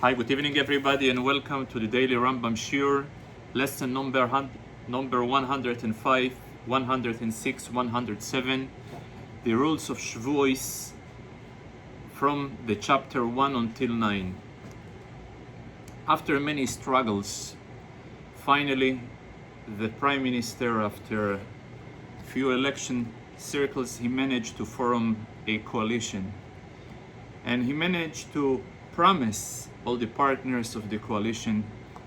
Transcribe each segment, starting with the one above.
Hi, good evening everybody, and welcome to the daily Rambam Shiur, lesson number 105, 106, 107, the rules of Shvuos from the chapter 1 until 9. After many struggles, finally the Prime Minister, after a few election circles, he managed to form a coalition, and he managed to promise all the partners of the coalition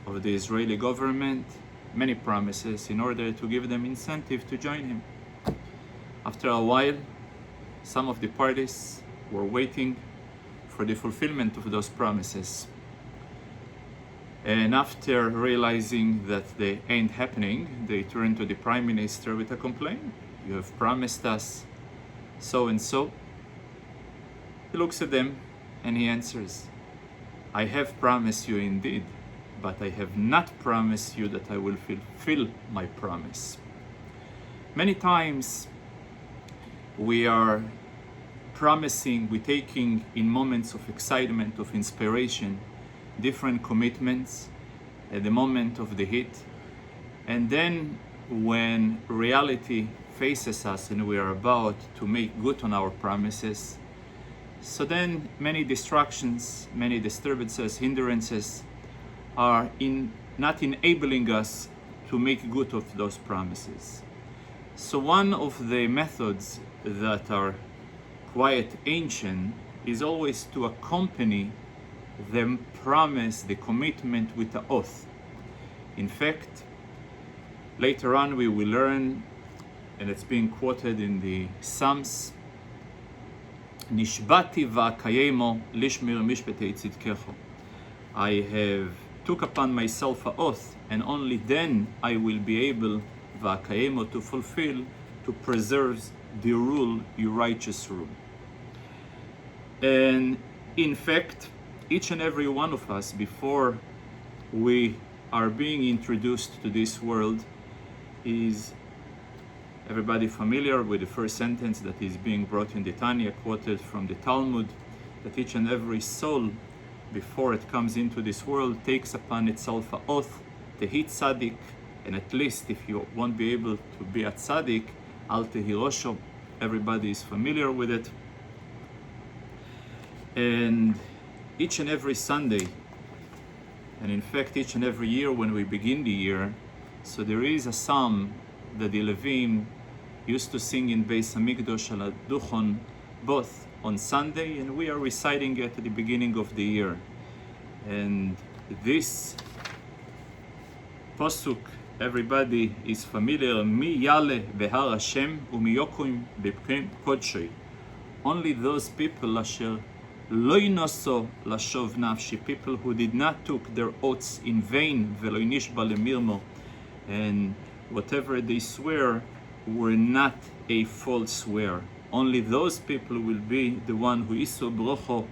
of the Israeli government many promises in order to give them incentive to join him. After a while, some of the parties were waiting for the fulfillment of those promises, and after realizing that they ain't happening, they turned to the Prime Minister with a complaint. You have promised us so and so. He looks at them and he answers, I have promised you indeed, but I have not promised you that I will fulfill my promise. Many times we are promising, we're taking in moments of excitement, of inspiration, different commitments at the moment of the heat, and then when reality faces us and we are about to make good on our promises, so then many distractions, many disturbances, hindrances are not enabling us to make good of those promises. So one of the methods that are quite ancient is always to accompany the promise, the commitment, with the oath. In fact, later on we will learn, and it's being quoted in the Psalms, Nishbati va'akayemo lishmir mishpetei tzidkecho. I have took upon myself an oath, and only then I will be able va'akayemo to fulfill, to preserve the rule, your righteous rule. And in fact, each and every one of us, before we are being introduced to this world, is everybody familiar with the first sentence that is being brought in the Tanya, quoted from the Talmud, that each and every soul, before it comes into this world, takes upon itself an oath, tehi tzaddik, and at least if you won't be able to be a tzaddik, al tehi rosho. Everybody is familiar with it. And each and every Sunday, and in fact each and every year when we begin the year, so there is a psalm that the Levim used to sing in Beis Hamikdash al Duchon, both on Sunday, and we are reciting it at the beginning of the year. And this pasuk, everybody is familiar. Mi yale behar Hashem umiyokum b'pkem kodshei. Only those people asher lo yinoso lashov nafshi, people who did not took their oaths in vain, velo nishba lemirmo, and whatever they swear were not a false swear. Only those people will be the one who iso brocho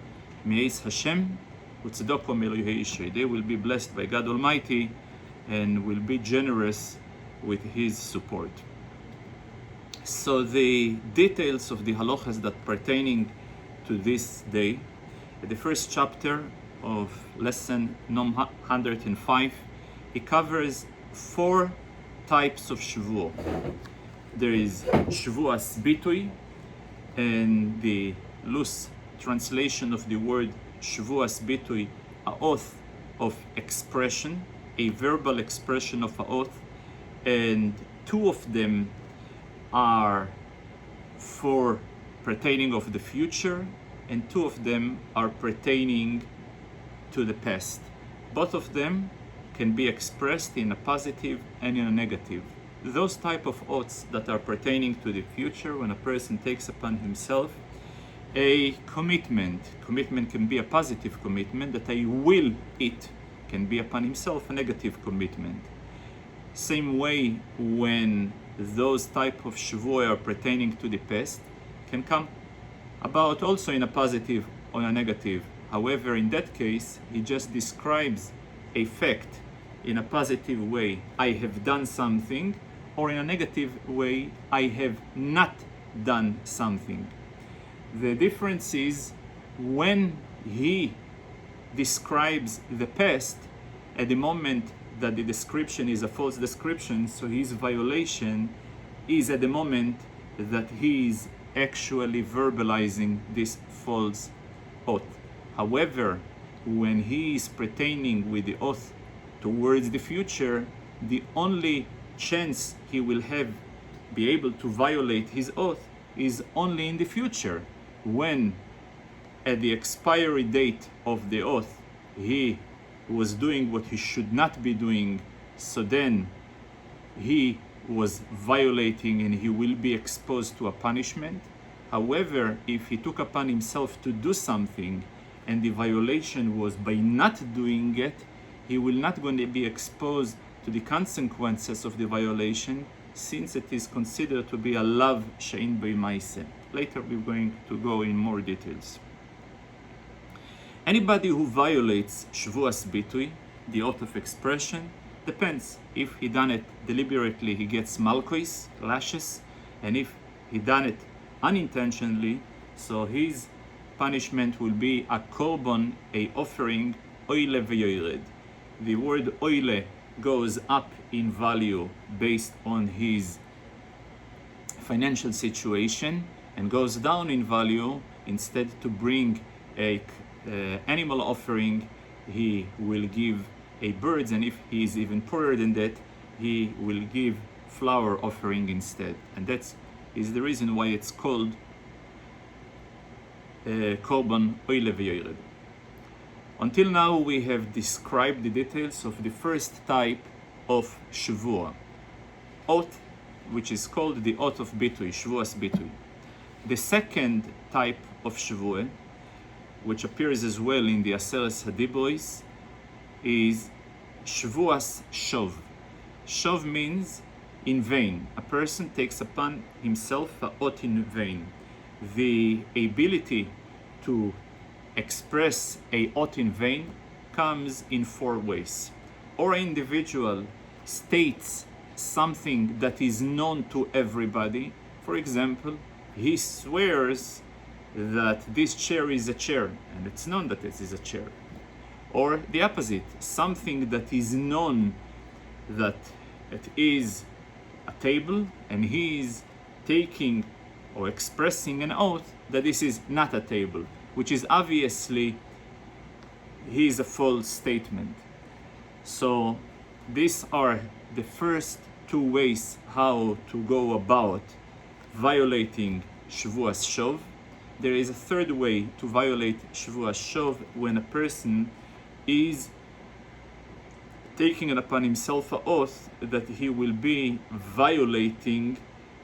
me'ez Hashem utzedoko me'elohei Ishrei. They will be blessed by God Almighty and will be generous with His support. So the details of the halachas that pertaining to this day, the first chapter of lesson 105, it covers 4 types of Shvuot. There is Shvuas Bitui, and the loose translation of the word Shvuas Bitui, a oath of expression, a verbal expression of an oath, and 2 of them are for pertaining of the future, and 2 of them are pertaining to the past. Both of them can be expressed in a positive and in a negative. Those type of oaths that are pertaining to the future, when a person takes upon himself a commitment can be a positive commitment, that I will eat, can be upon himself a negative commitment. Same way, when those type of shvuah are pertaining to the past, can come about also in a positive or a negative. However, in that case, he just describes a fact in a positive way, I have done something, or in a negative way, I have not done something. The difference is when he describes the past at the moment that the description is a false description, so his violation is at the moment that he is actually verbalizing this false oath. However, when he is pertaining with the oath towards the future, the only chance he will have be able to violate his oath is only in the future, when at the expiry date of the oath he was doing what he should not be doing, so then he was violating and he will be exposed to a punishment. However, if he took upon himself to do something and the violation was by not doing it, he will not going to be exposed to the consequences of the violation, since it is considered to be a lav she'ein bo ma'aseh. Later we're going to go in more details. Anybody who violates Shvuos Bitui, the oath of expression, depends. If he done it deliberately, he gets malkois, lashes, and if he done it unintentionally, so his punishment will be a korban, a offering, oile v'yored. The word oile goes up in value based on his financial situation, and goes down in value. Instead to bring a animal offering, he will give a birds, and if he is even poorer than that, he will give flour offering instead. And that is the reason why it's called korban oile v'yored. Until now we have described the details of the first type of Shvuah, oath, which is called the oath of Bitui, Shvuos Bitui. The second type of Shvuah, which appears as well in the Aseres HaDibros, is Shvuas Shov. Shov means in vain. A person takes upon himself a oath in vain. The ability to express a oath in vain comes in four ways. Or an individual states something that is known to everybody. For example, he swears that this chair is a chair, and it's known that it is a chair. Or the opposite, something that is known that it is a table, and he is taking or expressing an oath that this is not a table, which is obviously a false statement. So these are the first two ways how to go about violating Shvuas Shov. There is a third way to violate Shvuas Shov, when a person is taking it upon himself an oath that he will be violating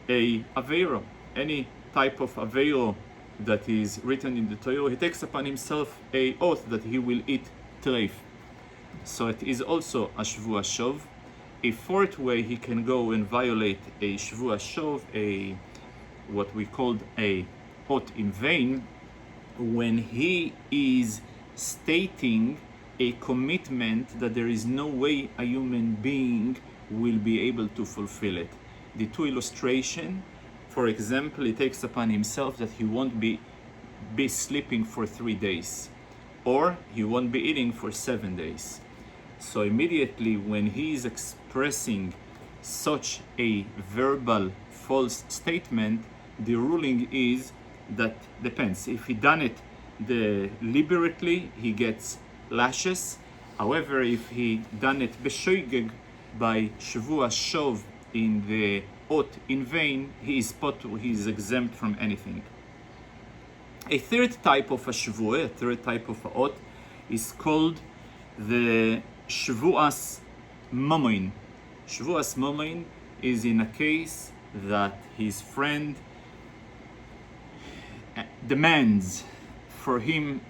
a aveiro, any type of aveiro that is written in the Torah. He takes upon himself a oath that he will eat treif. So it is also a Shvuas Shov. A fourth way he can go and violate a Shvuas Shov, a what we called a oath in vain, when he is stating a commitment that there is no way a human being will be able to fulfill it. The two illustration, for example, he takes upon himself that he won't be sleeping for 3 days, or he won't be eating for 7 days. So immediately when he is expressing such a verbal false statement, the ruling is that depends. If he done it deliberately, he gets lashes. However, if he done it beshoigeg, by Shvuas Shov, in the oath in vain, he is exempt from anything. A third type of a Shvuah, a third type of a oath, is called the Shvuas Maon. Shvuas Maon is in a case that his friend demands from him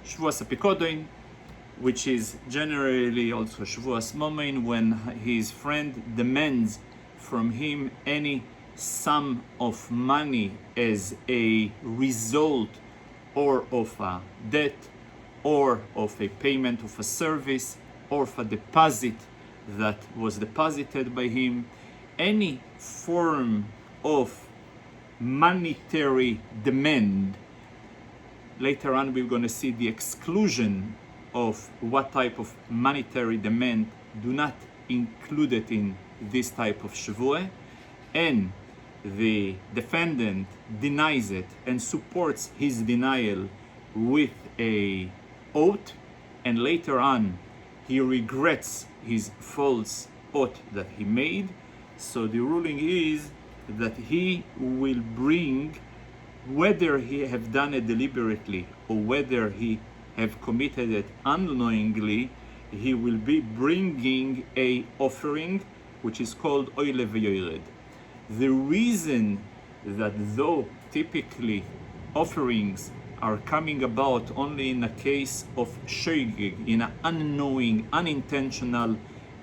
Shvuas Apikodin, which is generally also Shvuas Maon, when his friend demands from him any sum of money as a result or of a debt, or of a payment of a service, or of a deposit that was deposited by him. Any form of monetary demand later on we're going to see the exclusion of what type of monetary demand do not included in this type of Shvuot, and the defendant denies it and supports his denial with a oath, and later on he regrets his false oath that he made. So the ruling is that he will bring, whether he have done it deliberately or whether he have committed it unknowingly, he will be bringing a offering which is called oile v'yored. The reason that though typically offerings are coming about only in a case of shogeg, in an unknowing, unintentional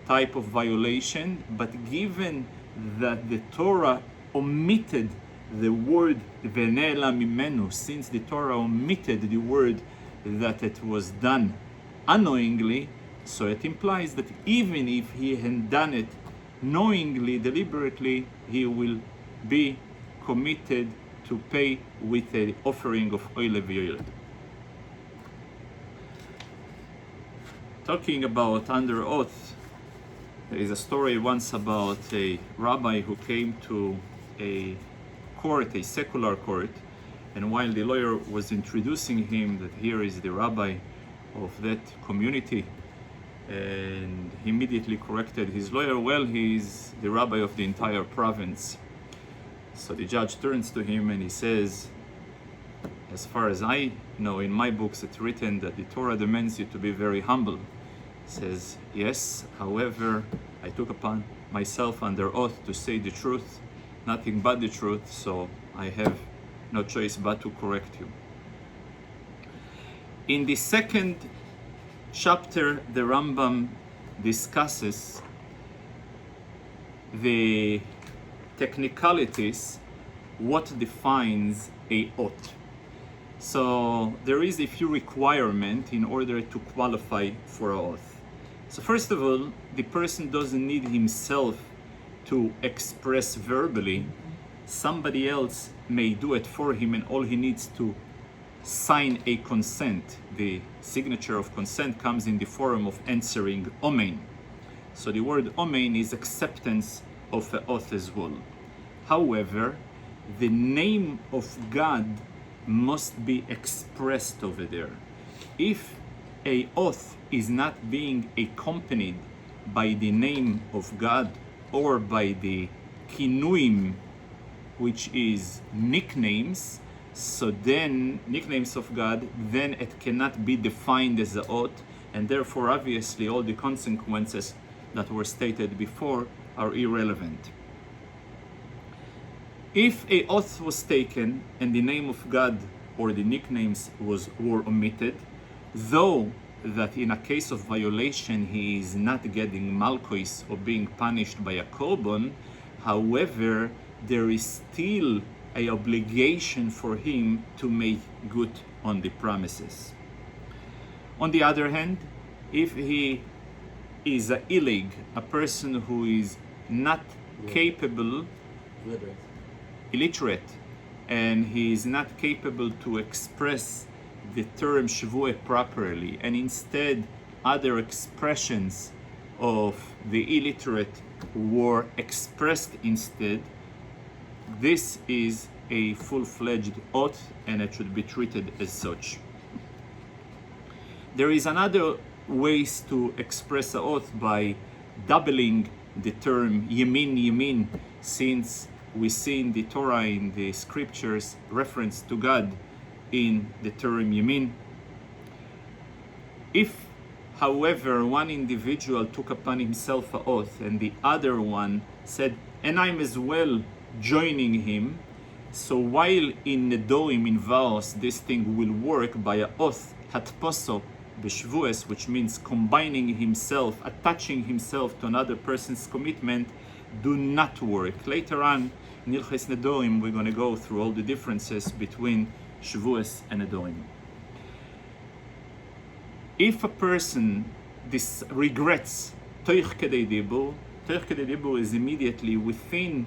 type of violation, but given that the Torah omitted the word v'ne'ela mimenu, since the Torah omitted the word that it was done unknowingly, so it implies that even if he had done it knowingly, deliberately, he will be committed to pay with an offering of oile v'yored. Talking about under oath, there is a story once about a rabbi who came to a court, a secular court, and while the lawyer was introducing him that here is the rabbi of that community, and he immediately corrected his lawyer, well, he is the rabbi of the entire province. So the judge turns to him and he says, as far as I know, in my books it's written that the Torah demands you to be very humble. He says, yes, however, I took upon myself under oath to say the truth, nothing but the truth, so I have no choice but to correct you. In the second chapter, the Rambam discusses the technicalities, what defines a oath. So there is a few requirements in order to qualify for an oath. So first of all, the person doesn't need himself to express verbally. Somebody else may do it for him, and all he needs to sign a consent. The signature of consent comes in the form of answering Amen. So the word Amen is acceptance of an oath as well. However, the name of God must be expressed over there. If a oath is not being accompanied by the name of God or by the kinuim, which is nicknames, so then nicknames of God, then it cannot be defined as an oath, and therefore obviously all the consequences that were stated before are irrelevant. If a oath was taken and the name of God or the nicknames were omitted, though that in a case of violation he is not getting malchus or being punished by a korban, however, there is still an obligation for him to make good on the promises. On the other hand, if he is an illeg, a person who is not capable, illiterate, and he is not capable to express the term Shvuot properly, and instead other expressions of the illiterate were expressed instead, this is a full-fledged oath and it should be treated as such. There is another ways to express an oath by doubling the term yemin yemin, since we see in the Torah, in the scriptures, reference to God in the term yemin. If, however, one individual took upon himself an oath and the other one said, and I'm as well joining him, so while in nedoim, in vows, this thing will work by an oath, hatposo b'shvuos, which means combining himself, attaching himself to another person's commitment, do not work. Later on, in Ilches Nedoim, we're going to go through all the differences between Shvuos and Nedoim. If a person regrets toich kedei dibur is immediately within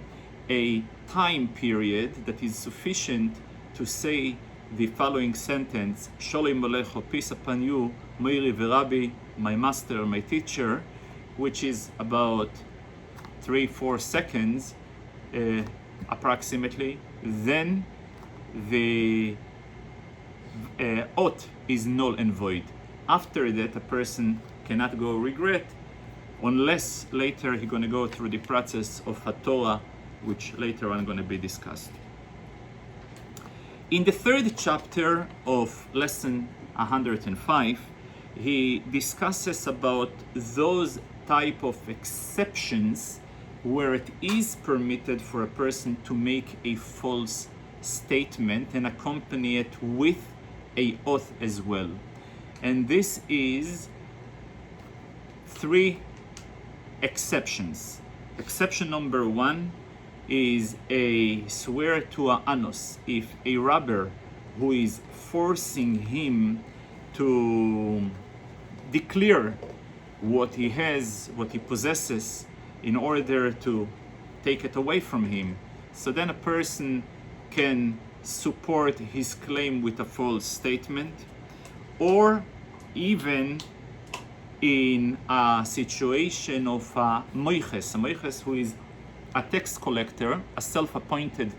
a time period that is sufficient to say the following sentence, Sholem Alecho, peace upon you, Moiri v'Rabbi, my master, my teacher, which is about 3-4 seconds approximately, then the oath is null and void. After that, a person cannot go regret, unless later he's going to go through the process of HaTorah, which later on going to be discussed. In the third chapter of lesson 105, he discusses about those type of exceptions where it is permitted for a person to make a false statement and accompany it with a oath as well. And this is 3 exceptions. Exception number 1 is a swear to a anos. If a robber who is forcing him to declare what he has, what he possesses, in order to take it away from him, so then a person can support his claim with a false statement, or even in a situation of a moiches who is a tax collector, a self-appointed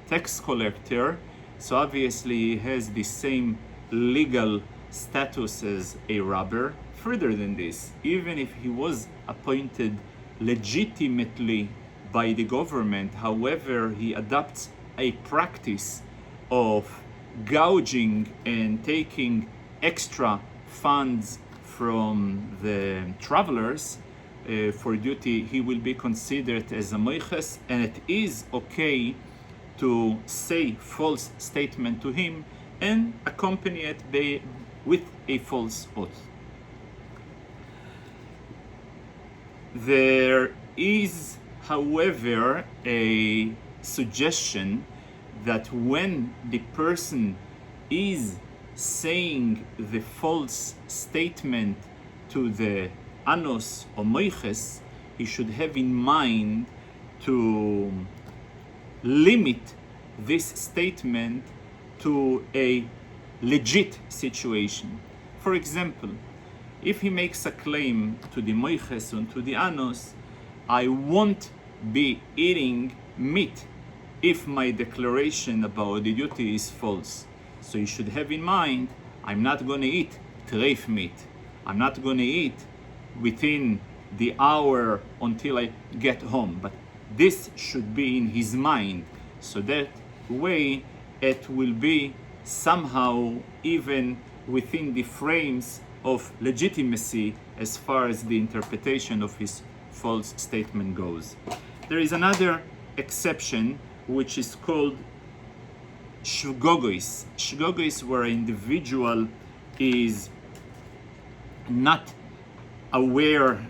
tax collector, so obviously he has the same legal status as a robber. Further than this, even if he was appointed legitimately by the government, however, he adopts a practice of gouging and taking extra funds from the travelers for duty, he will be considered as a moiches, and it is okay to say false statement to him and accompany it with a false oath. There is, however, a suggestion that when the person is saying the false statement to the anos or moiches, he should have in mind to limit this statement to a legit situation. For example, if he makes a claim to the moiches and to the anos, I won't be eating meat if my declaration about the duty is false. So you should have in mind, I'm not going to eat treif meat. I'm not going to eat within the hour until I get home. But this should be in his mind. So that way it will be somehow even within the frames of legitimacy as far as the interpretation of his false statement goes. There is another exception which is called shvuos. Shvuos, where an individual is not aware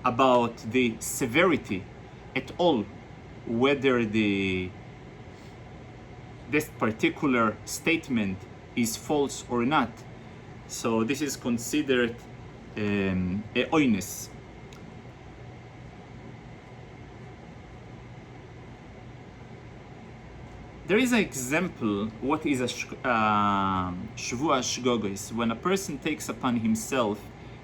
about the severity at all, whether this particular statement is false or not. So this is considered a oines. There is an example what is a shvuos, when a person takes upon himself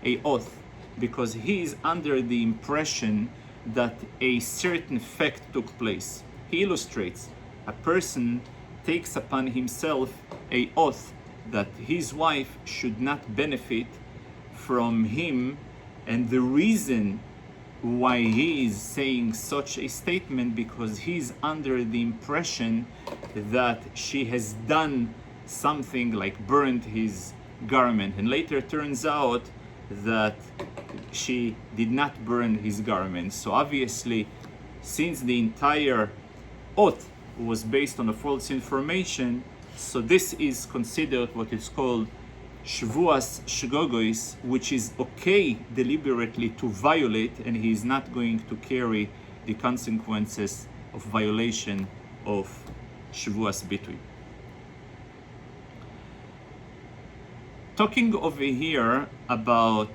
a oath because he is under the impression that a certain fact took place. He illustrates, a person takes upon himself a oath that his wife should not benefit from him, and the reason why he is saying such a statement because he's under the impression that she has done something like burned his garment, and later turns out that she did not burn his garment. So obviously, since the entire oath was based on a false information, so this is considered what is called shvuos, which is okay deliberately to violate, and he is not going to carry the consequences of violation of shvuos bitui. Talking over here about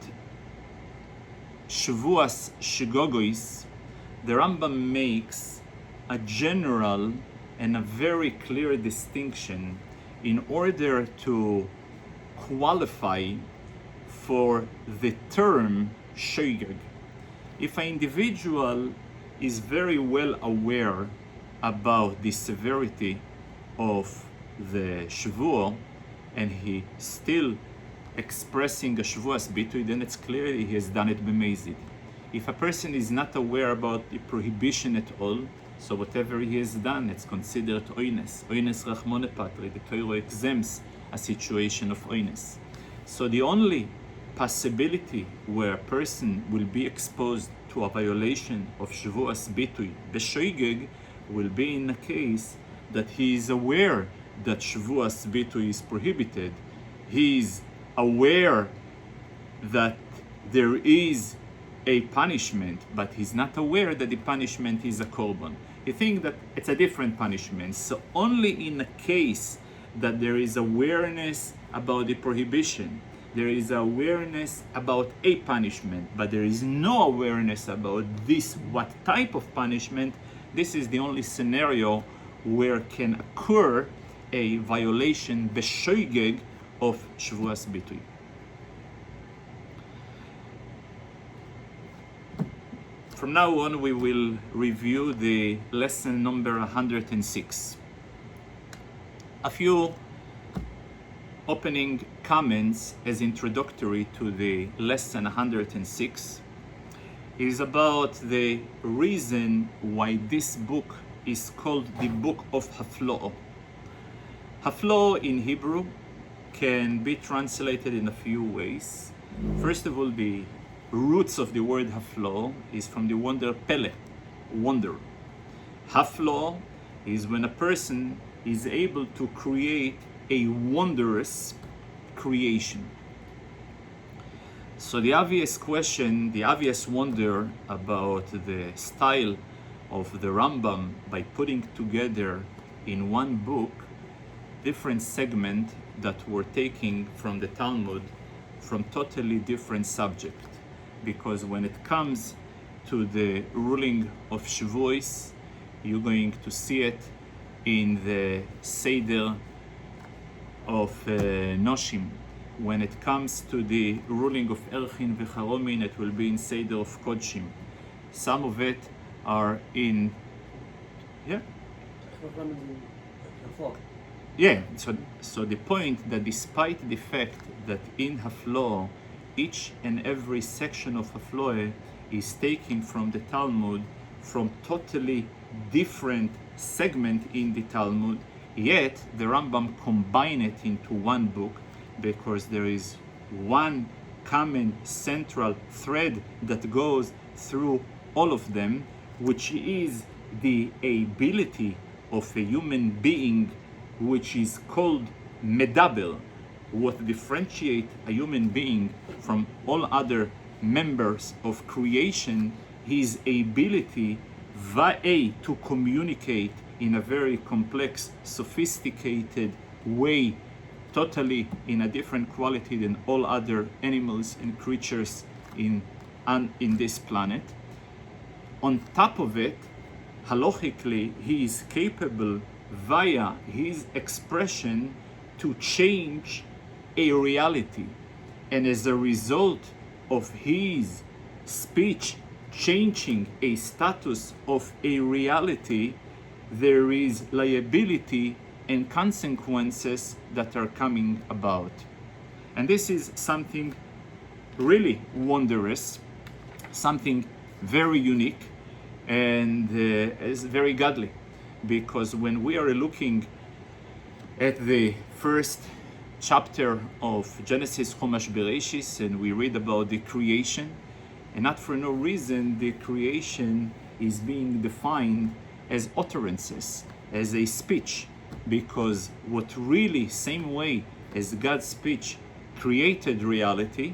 shvuos, the Rambam makes a general and a very clear distinction in order to qualify for the term shogeg. If an individual is very well aware about the severity of the Shvuot and he still expressing a Shvuos bitui, then it's clear he has done it b'mezid. If a person is not aware about the prohibition at all, so whatever he has done, it's considered oines. Oines rachmone patri. The Torah exempts a situation of oines. So the only possibility where a person will be exposed to a violation of Shvuos bitui b'shoigeg will be in a case that he is aware that Shvuos bitui is prohibited. He is aware that there is a punishment, but he's not aware that the punishment is a korban. He thinks that it's a different punishment. So only in a case that there is awareness about the prohibition, there is awareness about a punishment, but there is no awareness about this, what type of punishment, this is the only scenario where can occur a violation b'shoigeg of Shvuos bitui. From now on, we will review the lesson number 106. A few opening comments as introductory to the lesson 106 is about the reason why this book is called the Book of Haflo'o. Haflo'o in Hebrew can be translated in a few ways. First of all, the roots of the word haflo is from the wonder pele, wonder. Haflo is when a person is able to create a wondrous creation. So the obvious question, the obvious wonder about the style of the Rambam by putting together in one book different segments that were taken from the Talmud from totally different subjects. Because when it comes to the ruling of Shvuos, you're going to see it in the Seder of Noshim. When it comes to the ruling of Erchin v'Charomin, it will be in Seder of Kodshim. Some of it are in... So the point that despite the fact that in Haflo, each and every section of Hafloe is taken from the Talmud, from totally different segment in the Talmud, yet the Rambam combine it into one book because there is one common central thread that goes through all of them, which is the ability of a human being, which is called medaber. What differentiates a human being from all other members of creation, his ability to communicate in a very complex, sophisticated way, totally in a different quality than all other animals and creatures in this planet. On top of it, halachically, he is capable via his expression to change a reality, and as a result of his speech changing a status of a reality, there is liability and consequences that are coming about. And this is something really wondrous, something very unique, and is very godly, because when we are looking at the first chapter of Genesis Chumash Bereshis and we read about the creation, and not for no reason the creation is being defined as utterances, as a speech, because what really, same way as God's speech created reality,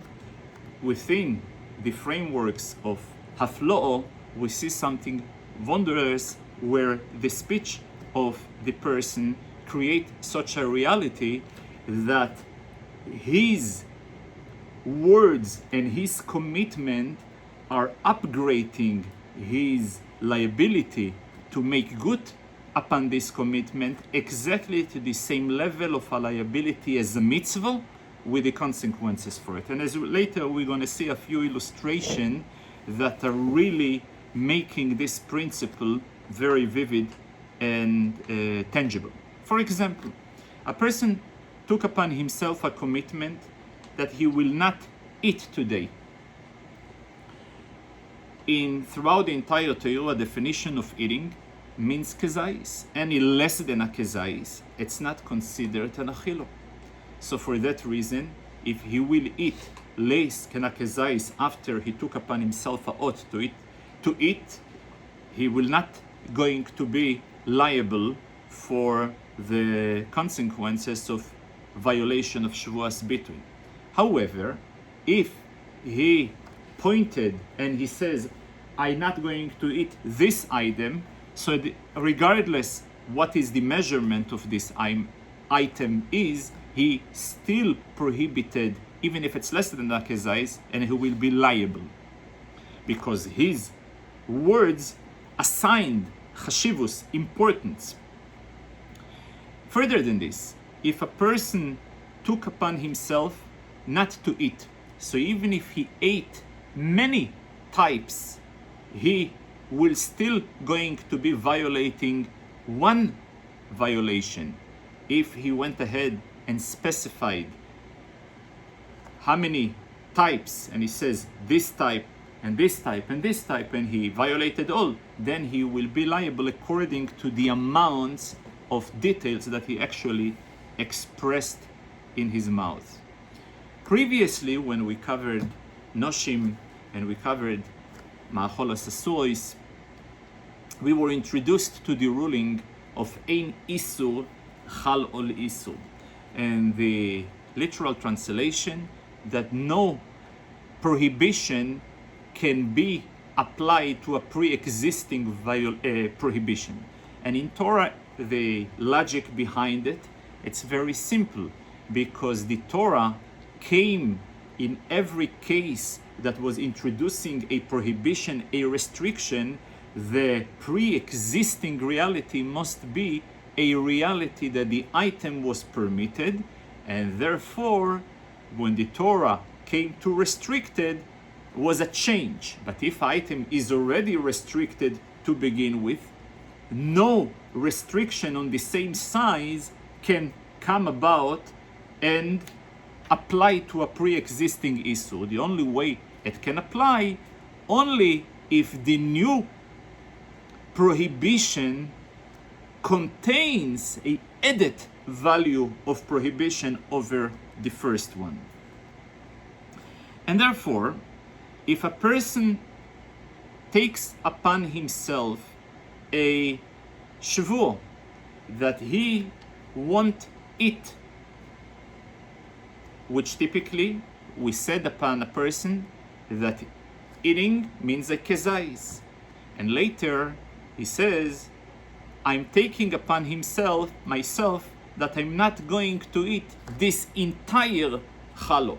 within the frameworks of Haflo'o, we see something wondrous where the speech of the person create such a reality that his words and his commitment are upgrading his liability to make good upon this commitment exactly to the same level of a liability as a mitzvah, with the consequences for it. And as later we're going to see a few illustrations that are really making this principle very vivid and tangible. For example, a person took upon himself a commitment that he will not eat today. Throughout the entire Torah, a definition of eating means kezais. Any less than a kezais, it's not considered an achilo. So for that reason, if he will eat less than a kezais after he took upon himself a oath to eat, he will not going to be liable for the consequences of violation of Shvuos between. However, if he pointed and he says, I'm not going to eat this item, so regardless what is the measurement of this item is, he still prohibited, even if it's less than a kezais, and he will be liable. Because his words assigned chashivus, importance. Further than this, if a person took upon himself not to eat, so even if he ate many types, he will still going to be violating one violation. If he went ahead and specified how many types, and he says this type and this type and this type, and he violated all, then he will be liable according to the amounts of details that he actually expressed in his mouth. Previously, when we covered Noshim and we covered Ma'acholas Asuros, we were introduced to the ruling of Ein Isur Chal Ol Isur, and the literal translation that no prohibition can be applied to a pre-existing prohibition. And in Torah, the logic behind it, it's very simple, because the Torah came in every case that was introducing a prohibition, a restriction. The pre-existing reality must be a reality that the item was permitted, and therefore when the Torah came to restricted was a change. But if item is already restricted to begin with, no restriction on the same size can come about and apply to a pre-existing issue. The only way it can apply only if the new prohibition contains a added value of prohibition over the first one. And therefore, if a person takes upon himself a shvuot that he won't eat, which typically we said upon a person that eating means a kezais, and later he says, I'm taking upon myself that I'm not going to eat this entire chalo.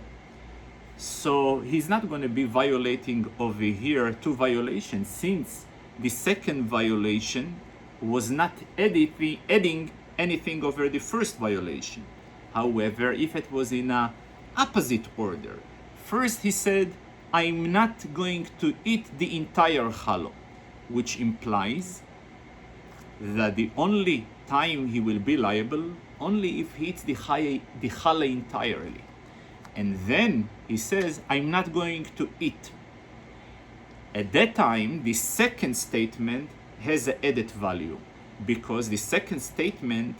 So he's not going to be violating over here two violations, since the second violation was not adding anything over the first violation. However, if it was in a opposite order, first he said, I'm not going to eat the entire chalo, which implies that the only time he will be liable only if he eats the challah entirely. And then he says, I'm not going to eat. At that time, the second statement has an added value, because the second statement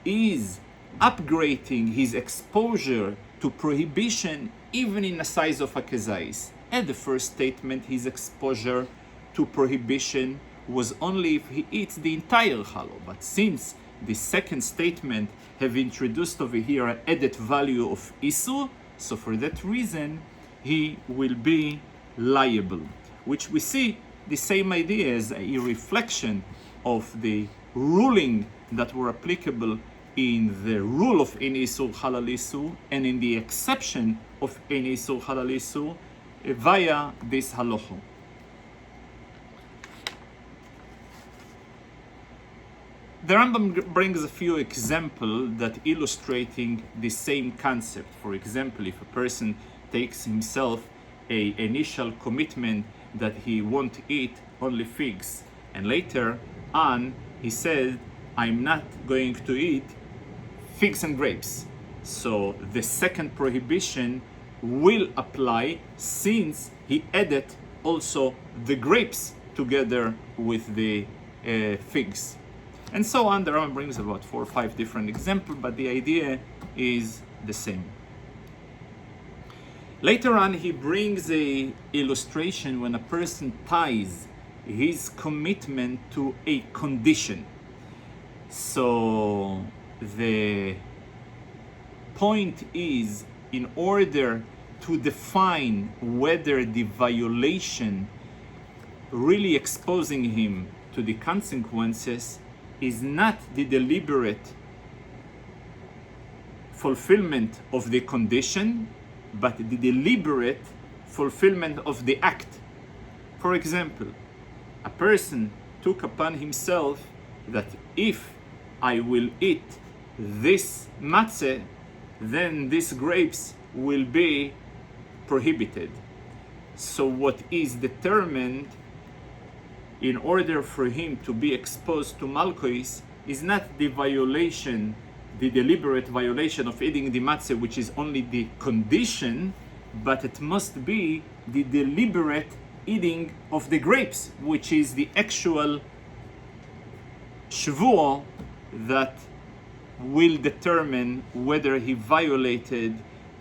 is upgrading his exposure to prohibition even in the size of a kezais. At the first statement, his exposure to prohibition was only if he eats the entire chalo. But since the second statement have introduced over here an added value of isur, so for that reason he will be liable, which we see the same idea as a reflection of the ruling that were applicable in the rule of Ein Isur Halal Isur and in the exception of Ein Isur Halal Isur via this halacha. The Rambam brings a few examples that illustrating the same concept. For example, if a person takes himself a initial commitment that he won't eat only figs, and later on he said, I'm not going to eat figs and grapes. So the second prohibition will apply since he added also the grapes together with the figs. And so on. The Rambam brings about 4 or 5 different examples, but the idea is the same. Later on, he brings a illustration when a person ties his commitment to a condition. So the point is, in order to define whether the violation really exposing him to the consequences is not the deliberate fulfillment of the condition, but the deliberate fulfillment of the act. For example, a person took upon himself that if I will eat this matzah, then these grapes will be prohibited. So what is determined in order for him to be exposed to Malchus is not the violation, the deliberate violation of eating the matzah, which is only the condition, but it must be the deliberate eating of the grapes, which is the actual Shvuot that will determine whether he violated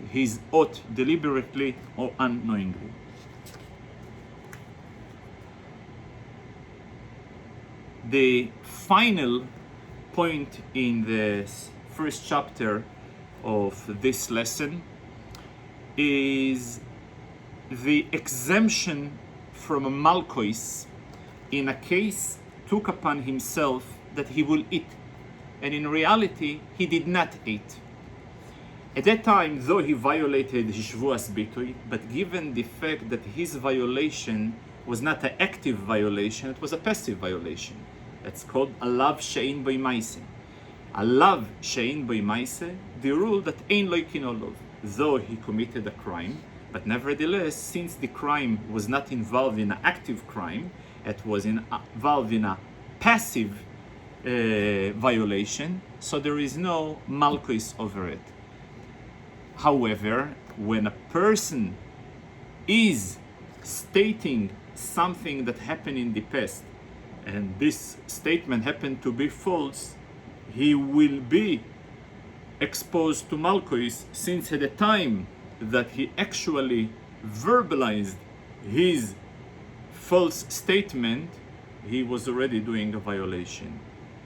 his oath deliberately or unknowingly. The final point in the first chapter of this lesson is the exemption from a Malchus in a case took upon himself that he will eat, and in reality he did not eat. At that time, though he violated Shvuos bitui, but given the fact that his violation was not an active violation, it was a passive violation. It's called a lav she'ein boi maaseh. A lav she'ein boi maaseh, the rule that ein lo kinolov. Though he committed a crime, but nevertheless, since the crime was not involved in an active crime, it was involved in a passive violation, so there is no malchus over it. However, when a person is stating something that happened in the past, and this statement happened to be false, he will be exposed to Malchus, since at the time that he actually verbalized his false statement, he was already doing a violation,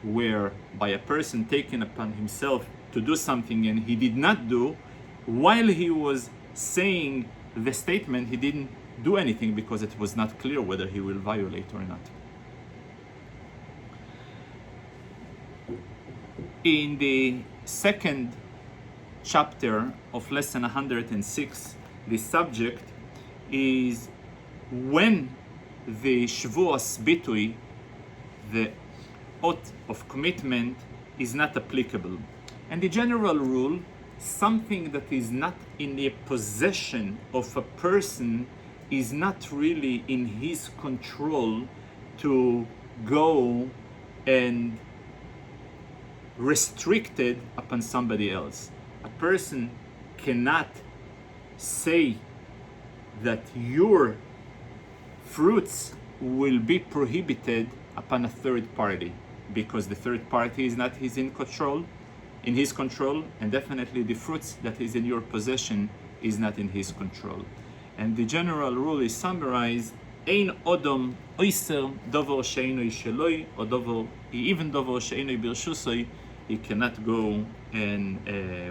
where by a person taking upon himself to do something and he did not do, while he was saying the statement, he didn't do anything because it was not clear whether he will violate or not. In the second chapter of lesson 106, the subject is when the Shvuos bitui, the oath of commitment, is not applicable. And the general rule, something that is not in the possession of a person is not really in his control to go and restricted upon somebody else. A person cannot say that your fruits will be prohibited upon a third party, because the third party is not in his control, and definitely the fruits that is in your possession is not in his control. And the general rule is summarized: Ein odom oiser dover she'einoi sheloi, or dover, even dover she'einoi birshusoi, he cannot go and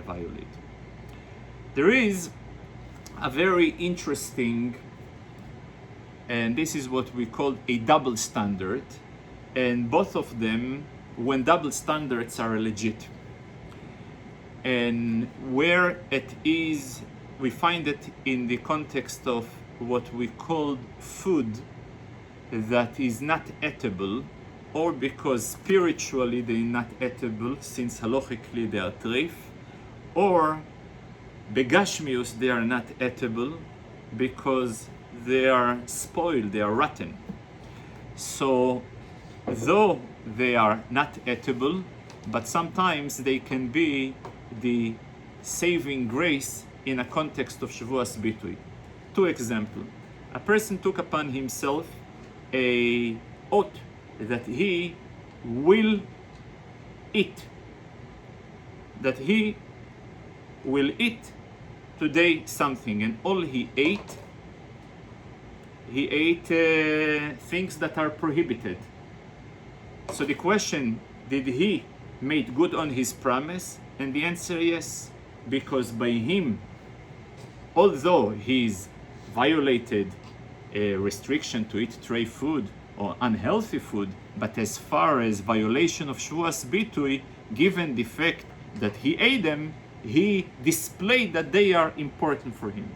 violate. There is a very interesting, and this is what we call a double standard, and both of them, when double standards are legit, and where it is, we find it in the context of what we call food that is not eatable, or because spiritually they're not eatable, since halachically they are treif, or begashmius they are not eatable because they are spoiled, they are rotten. So though they are not eatable, but sometimes they can be the saving grace in a context of Shvuos Bitui. 2 examples. A person took upon himself a oath that he will eat. That he will eat today something, and all he ate things that are prohibited. So the question, did he make good on his promise? And the answer yes, because by him, although he's violated a restriction to eat treif food or unhealthy food, but as far as violation of Shvuos Bitui, given the fact that he ate them, he displayed that they are important for him.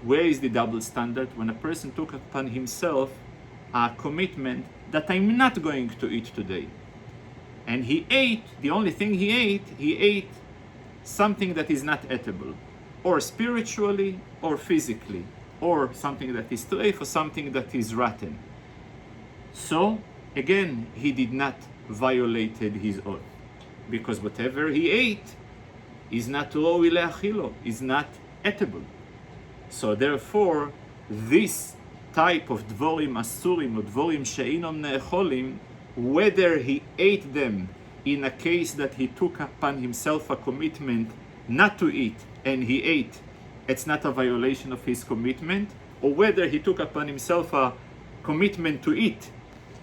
Where is the double standard? When a person took upon himself a commitment that I'm not going to eat today, and he ate, the only thing he ate something that is not eatable, or spiritually or physically, or something that is treif or something that is rotten. So again, he did not violated his oath, because whatever he ate is not ro'i le'achilo, is not eatable. So therefore, this type of dvorim asurim or dvorim she'inom ne'echolim, whether he ate them in a case that he took upon himself a commitment not to eat and he ate, it's not a violation of his commitment, or whether he took upon himself a commitment to eat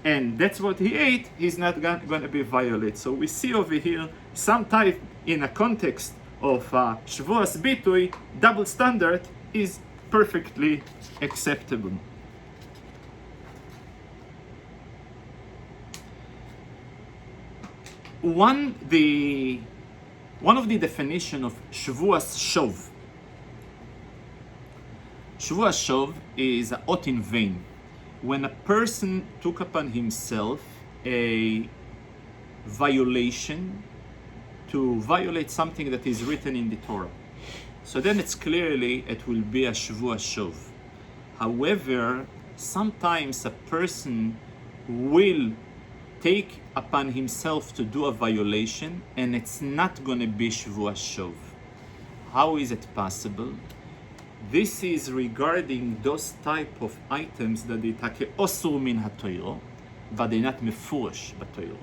and that's what he ate, he's not going to be violated. So we see over here some type, in a context of Shvuos Bitui, double standard is perfectly acceptable. One of the definition of Shvuos Shov. Shvuos Shov is a oath in vain. When a person took upon himself a violation to violate something that is written in the Torah, so then it will be a Shvuos Shov. However, sometimes a person will take upon himself to do a violation and it's not going to be Shvuos Shov. How is it possible? This is regarding those type of items that they take osur min ha'Torah, but they're not mefurish b'Torah.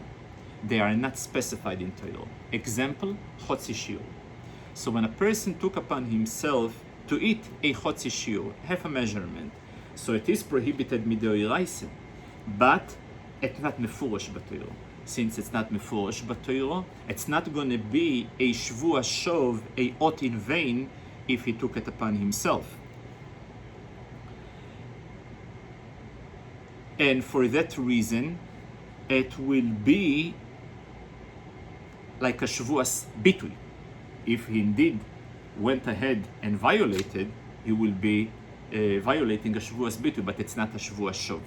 They are not specified in Torah. Example, chotzi shiur. So when a person took upon himself to eat a chotzi shiur, half a measurement, so it is prohibited midoraisa, but it's not mefurish b'Torah. Since it's not mefurish b'Torah, it's not going to be a Shvuos Shov, a oath in vain, if he took it upon himself. And for that reason, it will be like a Shvuos Bitui. If he indeed went ahead and violated, he will be violating a Shvuos Bitui, but it's not a Shvuos Shov.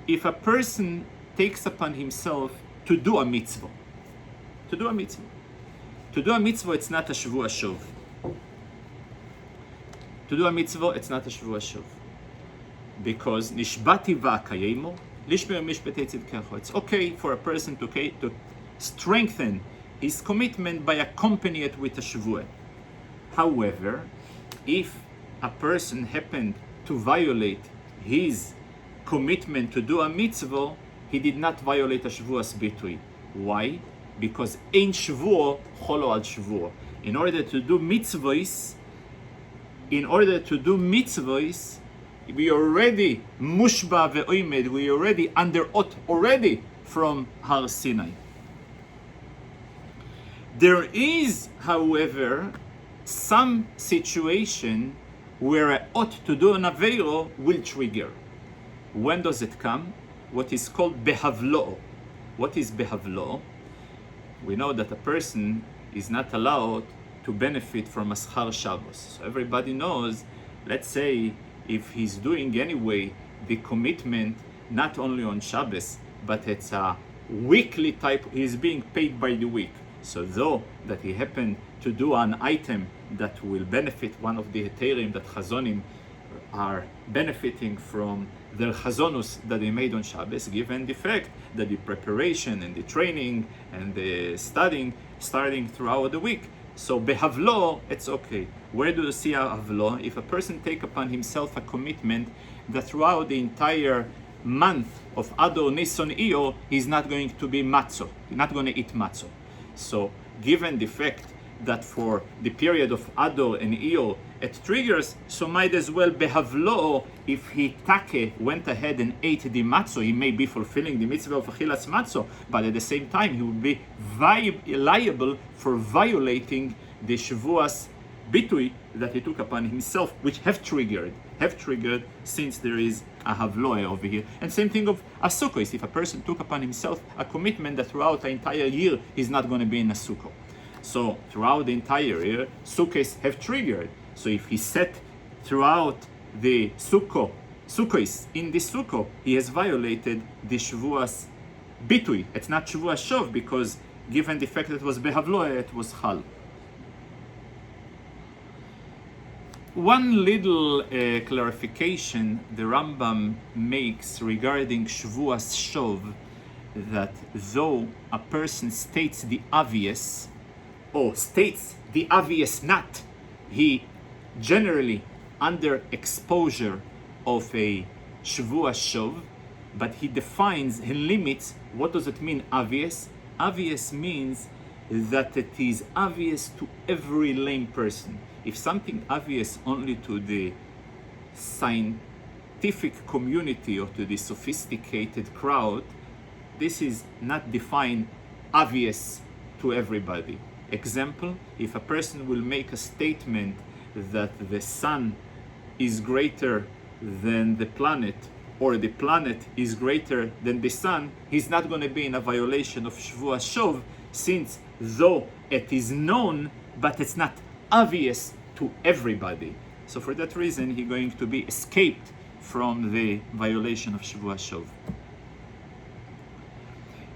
If a person takes upon himself to do a mitzvah, it's not a Shvuos Shov. To do a mitzvah, it's not a Shvuos Shov. Because nishbati va'akayemo, lishmer mishpatei tzidkecho. It's okay for a person to strengthen his commitment by accompanying it with a Shvuah. However, if a person happened to violate his commitment to do a mitzvah, he did not violate a Shvuos Bitui. Why? Because ein Shvuo cholo al Shvuo. In order to do mitzvahs, we already mushba ve'oimed, we already under oath already from Har Sinai. There is, however, some situation where an oath to do an aveiro will trigger. When does it come? What is called behavlo. What is behavlo? We know that a person is not allowed to benefit from a schar Shabbos. So everybody knows, let's say, if he's doing anyway the commitment not only on Shabbos, but it's a weekly type, he's being paid by the week. So though that he happened to do an item that will benefit one of the heterim that Chazonim are benefiting from their chazonus that they made on Shabbos, given the fact that the preparation and the training and the studying starting throughout the week. So behavlo, it's okay. Where do you see a havlo? If a person take upon himself a commitment that throughout the entire month of Adar, Nisan, Iyar, he's not going to be matzo, he's not going to eat matzo. So given the fact that for the period of Adar and Iyar it triggers, so might as well behavlo, if he went ahead and ate the matzo, he may be fulfilling the mitzvah of achilas matzo, but at the same time he would be liable for violating the Shvuos bitui that he took upon himself, which have triggered since there is a havloe over here. And same thing of a sukkos. If a person took upon himself a commitment that throughout the entire year he's not going to be in a sukkah, so throughout the entire year sukkos have triggered. So if he set throughout the sukkos in the sukkah, he has violated the Shvuos bitui. It's not Shvuos shov, because given the fact that it was behavloe, it was chal. One little clarification the Rambam makes regarding Shvuos shov, that though a person states the obvious, or states the obvious not, he generally under exposure of a Shvuos shov, but he defines, he limits, what does it mean obvious? Obvious means that it is obvious to every lame person. If something obvious only to the scientific community or to the sophisticated crowd, this is not defined obvious to everybody. Example, if a person will make a statement that the sun is greater than the planet, or the planet is greater than the sun, he's not going to be in a violation of Shvuos shov, since though it is known, but it's not obvious to everybody. So for that reason, he's going to be escaped from the violation of Shvuos shov.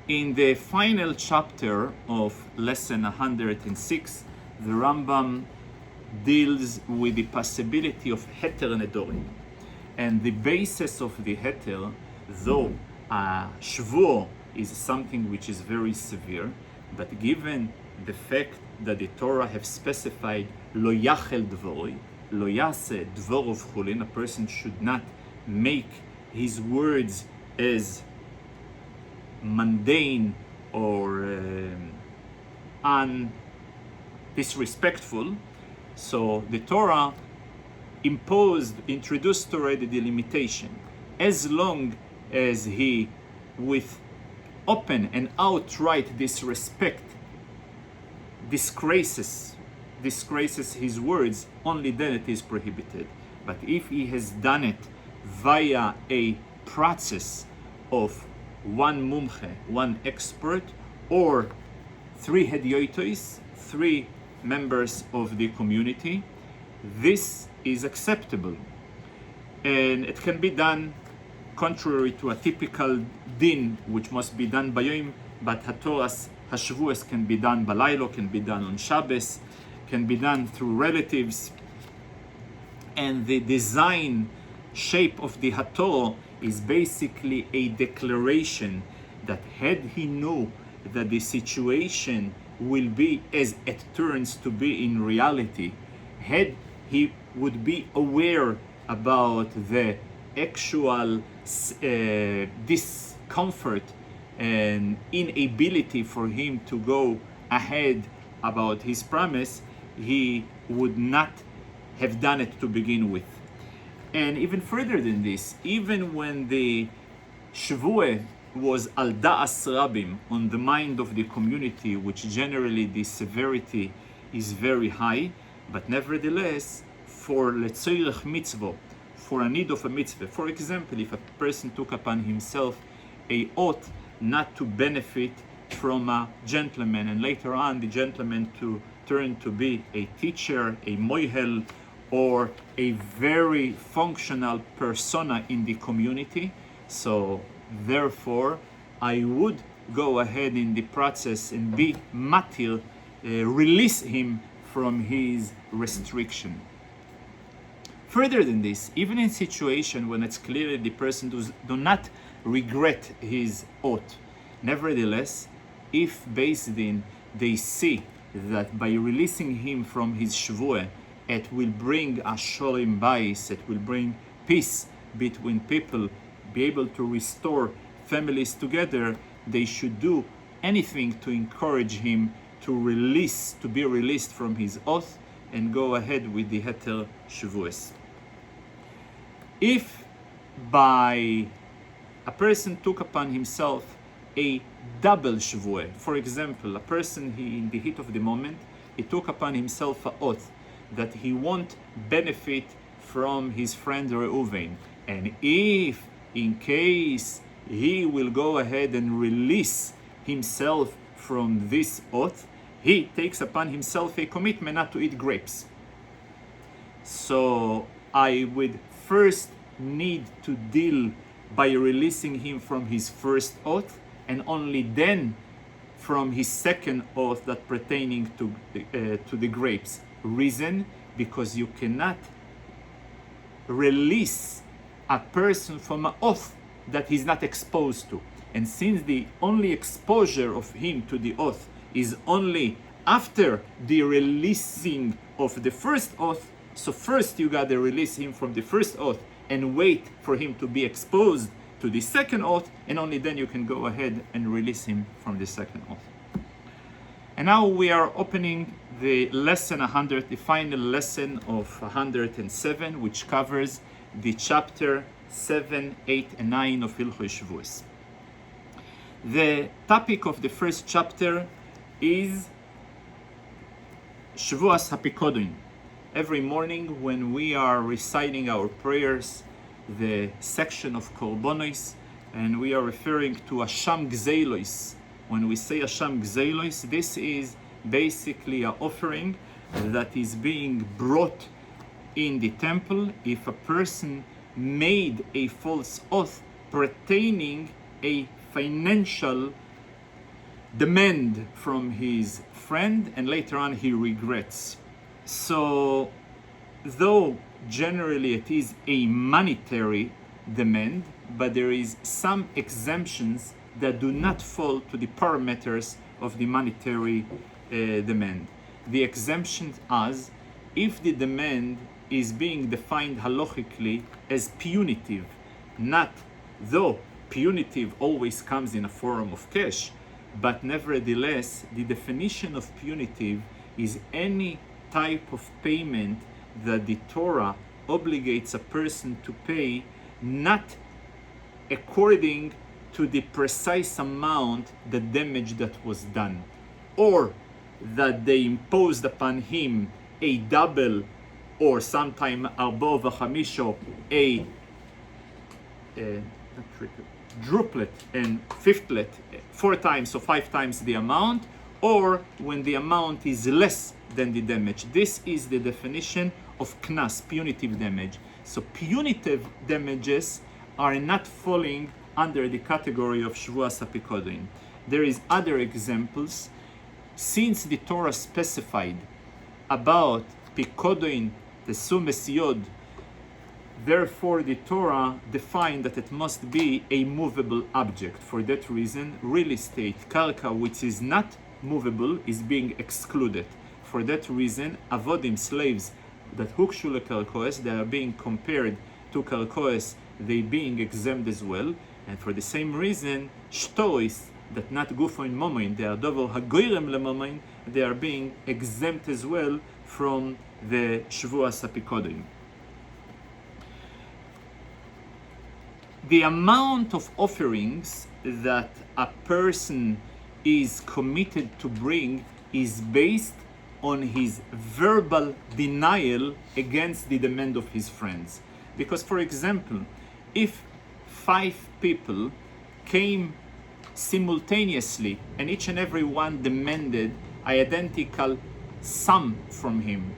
In the final chapter of lesson 106, the Rambam deals with the possibility of heter nedorim. And the basis of the heter, though shvuo is something which is very severe, but given the fact that the Torah have specified lo yachel dvoroi, lo yase dvorov chulin, a person should not make his words as mundane or disrespectful. So the Torah introduced already the limitation. As long as he, with open and outright disrespect, disgraces his words, only then it is prohibited. But if he has done it via a process of one mumche, one expert, or three hediotos, three members of the community, this is acceptable. And it can be done contrary to a typical din, which must be done by Yom, but HaTorah's Hashvuos can be done balaylo, can be done on Shabbos, can be done through relatives. And the design shape of the HaTorah is basically a declaration that had he knew that the situation will be as it turns to be in reality, had he would be aware about the actual discomfort and inability for him to go ahead about his promise, he would not have done it to begin with. And even further than this, even when the Shvuot was al da'as rabim, on the mind of the community, which generally the severity is very high, but nevertheless, for letzorech mitzvah, for a need of a mitzvah, for example, if a person took upon himself a oath not to benefit from a gentleman, and later on the gentleman to turn to be a teacher, a moihel, or a very functional persona in the community. So therefore, I would go ahead in the process and be matil, release him from his restriction. Further than this, even in situation when it's clearly the person does not regret his oath, nevertheless, if Beis Din they see that by releasing him from his shvuah, it will bring a sholem bayis, it will bring peace between people, be able to restore families together, they should do anything to encourage him to be released from his oath and go ahead with the heter shvuos. If by a person took upon himself a double shvuah, for example, a person in the heat of the moment, he took upon himself an oath that he won't benefit from his friend Reuven, and if in case he will go ahead and release himself from this oath, he takes upon himself a commitment not to eat grapes. So I would first need to deal by releasing him from his first oath, and only then from his second oath that pertaining to the grapes. Reason, because you cannot release a person from an oath that he's not exposed to. And since the only exposure of him to the oath is only after the releasing of the first oath, so first you gotta release him from the first oath and wait for him to be exposed to the second oath, and only then you can go ahead and release him from the second oath. And now we are opening the lesson 100, the final lesson of 107, which covers the chapter 7, 8, and 9 of Hilchos Shvuos. The topic of the first chapter is Shvuos HaPikodin. Every morning when we are reciting our prayers, the section of Korbonos, and we are referring to Asham Gzeilos. When we say Asham Gzeilos, this is basically an offering that is being brought in the temple if a person made a false oath pertaining a financial demand from his friend, and later on he regrets. So though generally it is a monetary demand, but there is some exemptions that do not fall to the parameters of the monetary demand. The exemptions as if the demand is being defined halachically as punitive, not though punitive always comes in a form of cash, but nevertheless the definition of punitive is any type of payment that the Torah obligates a person to pay not according to the precise amount the damage that was done, or that they imposed upon him a double or sometime above a chamisho, a druplet and fifthlet, 4 times or 5 times the amount, or when the amount is less than the damage. This is the definition of knas, punitive damage. So punitive damages are not falling under the category of Shvuos HaPikodin. There is other examples. Since the Torah specified about Pikodin, the Sumes Yod, therefore the Torah defined that it must be a movable object. For that reason, real estate, karka, which is not movable, is being excluded. For that reason, avodim, slaves that hukshu lekarkoes, they are being compared to karkoes, they being exempt as well. And for the same reason, shtois, that not gufoin momoin, they are dover hagoyrem lemomoin, they are being exempt as well from the Shvuos HaPikodin. The amount of offerings that a person is committed to bring is based on his verbal denial against the demand of his friends. Because, for example, if 5 people came simultaneously and each and every one demanded identical some from him.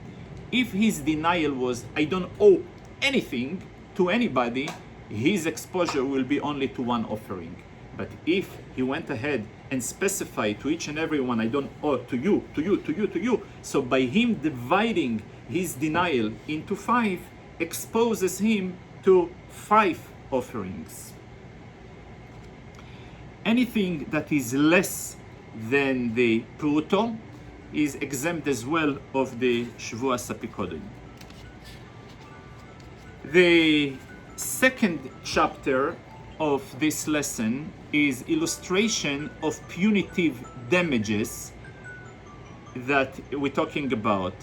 If his denial was, I don't owe anything to anybody, his exposure will be only to one offering. But if he went ahead and specified to each and every one, I don't owe to you, to you, to you, to you, so by him dividing his denial into 5, exposes him to 5 offerings. Anything that is less than the pruto is exempt as well of the Shvuos Apikodim. The second chapter of this lesson is illustration of punitive damages that we're talking about.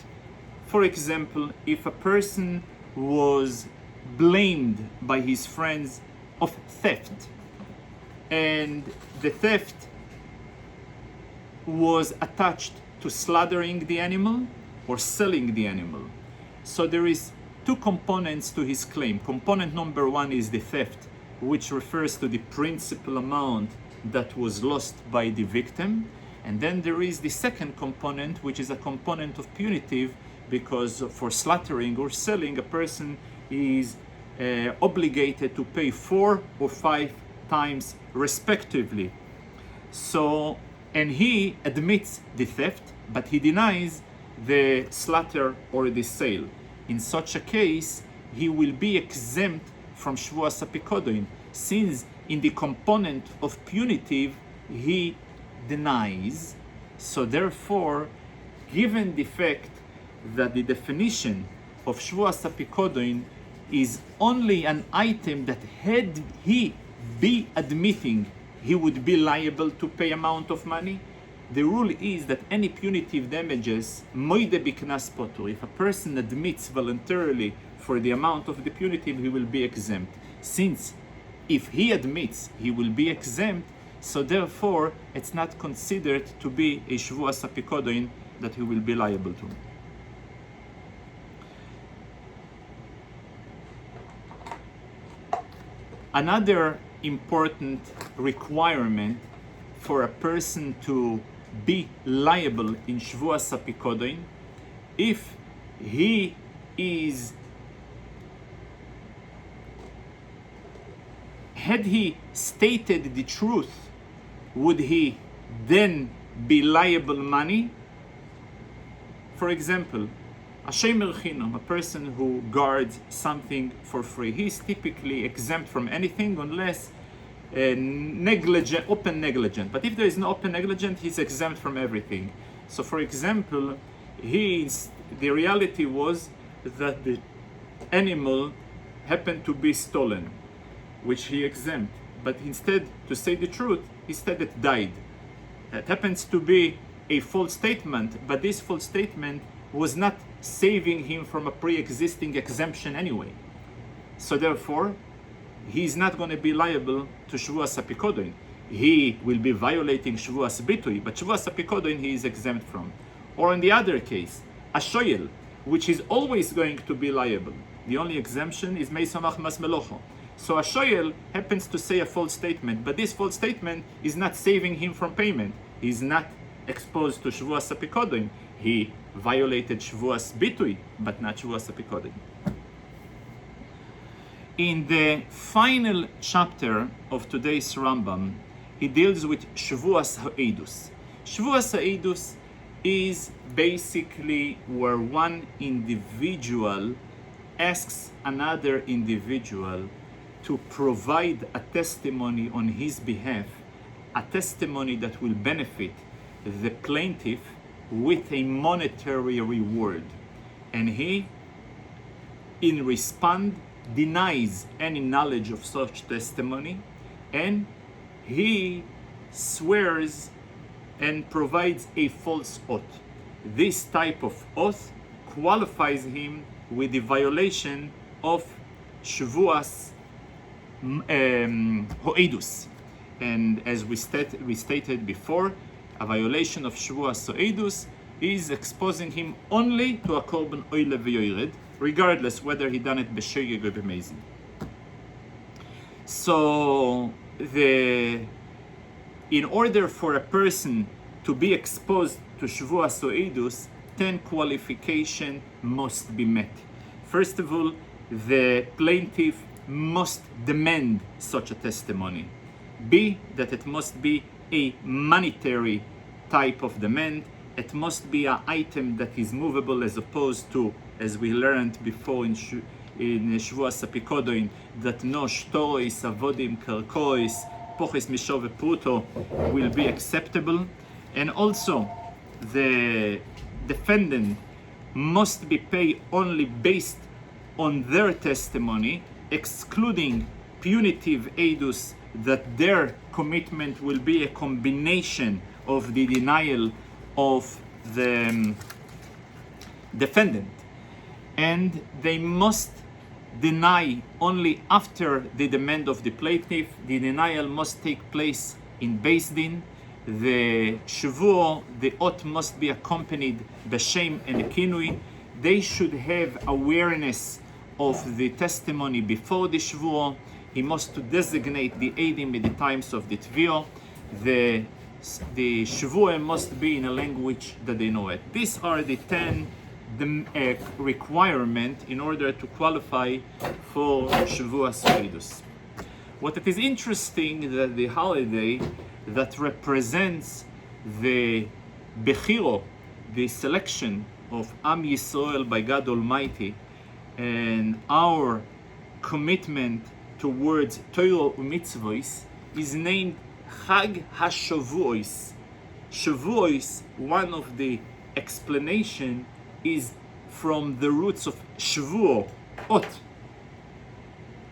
For example, if a person was blamed by his friends of theft, and the theft was attached to slaughtering the animal or selling the animal. So there is 2 components to his claim. Component number 1 is the theft, which refers to the principal amount that was lost by the victim. And then there is the second component, which is a component of punitive, because for slaughtering or selling, a person is obligated to pay 4 or 5 times respectively. So, and he admits the theft, but he denies the slaughter or the sale. In such a case, he will be exempt from Shvuos Apikodim, since in the component of punitive he denies. So therefore, given the fact that the definition of Shvuos Apikodim is only an item that had he be admitting he would be liable to pay amount of money, the rule is that any punitive damages, moide biknas potur, if a person admits voluntarily for the amount of the punitive, he will be exempt. Since if he admits he will be exempt, so therefore it's not considered to be a Shvuos Apikodim that he will be liable to. Another important requirement for a person to be liable in Shvuos Apikodim, if he is, had he stated the truth, would he then be liable money? For example, a shemer chinam, a person who guards something for free, he is typically exempt from anything unless negligent, open negligent. But if there is no open negligent, he's exempt from everything. So for example, the reality was that the animal happened to be stolen, which he exempt. But instead, to say the truth, he said it died. That happens to be a false statement, but this false statement was not saving him from a pre-existing exemption anyway. So therefore, he is not going to be liable to Shvuos Apikodim. He will be violating Shvuos Bitui, but Shvuos Apikodim he is exempt from. Or in the other case, a shoyel, which is always going to be liable. The only exemption is Meisamach Mas Melocho. So a shoyel happens to say a false statement, but this false statement is not saving him from payment. He is not exposed to Shvuos Apikodim. He violated Shvuos Bitui, but not Shvuos Apikodim. In the final chapter of today's Rambam, he deals with Shvuos Ha'edus. Shvuos Ha'edus is basically where one individual asks another individual to provide a testimony on his behalf, a testimony that will benefit the plaintiff with a monetary reward. And he, in response, denies any knowledge of such testimony, and he swears and provides a false oath. This type of oath qualifies him with the violation of Shvuos Ho'edus. And as we stated before, a violation of Shvuos Ho'edus is exposing him only to a korban oile v'yored, regardless whether he done it b'shegeg or b'mezid. So in order for a person to be exposed to Shvuos Ho'edus, 10 qualifications must be met. First of all, the plaintiff must demand such a testimony. B, that it must be a monetary type of demand. It must be an item that is movable, as opposed to, as we learned before in Shvuos Apikodoin, that no shtoris, avodim, karkois, poches mishove pruto will be acceptable. And also, the defendant must be paid only based on their testimony, excluding punitive edus, that their commitment will be a combination of the denial of the defendant. And they must deny only after the demand of the plaintiff. The denial must take place in Beis Din. The Shvuot, the oath, must be accompanied b'shem and kinui. They should have awareness of the testimony before the Shvuot. He must to designate the edim at the times of the tvio. The Shvuot must be in a language that they know it. These are the 10 requirements in order to qualify for Shvuos Eidus. What it is interesting that the holiday that represents the Bechiro, the selection of Am Yisrael by God Almighty, and our commitment towards Torah u'mitzvos, is named Chag HaShavuos. Shavuos, one of the explanation, is from the roots of Shvuot, Ot.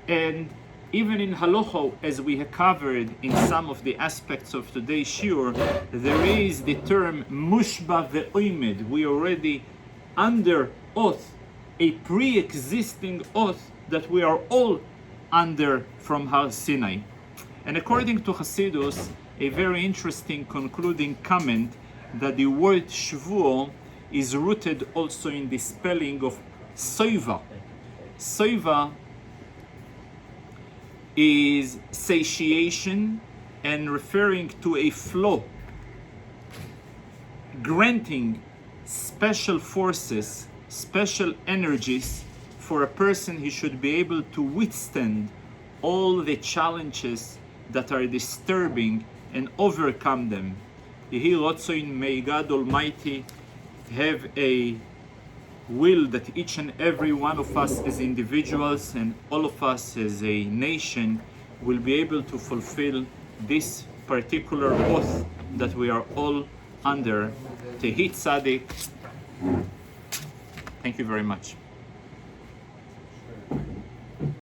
And even in Halacha, as we have covered in some of the aspects of today's shiur, there is the term Mushba ve'oimed. We already under oath, a pre-existing oath that we are all under from Har Sinai. And according to Hasidus, a very interesting concluding comment, that the word Shvuot is rooted also in the spelling of Soiva. Soiva is satiation and referring to a flow, granting special forces, special energies for a person. He should be able to withstand all the challenges that are disturbing and overcome them. Yehi Rotzoin, may God Almighty have a will that each and every one of us as individuals and all of us as a nation will be able to fulfill this particular oath that we are all under. Tehi Tzadik. Thank you very much.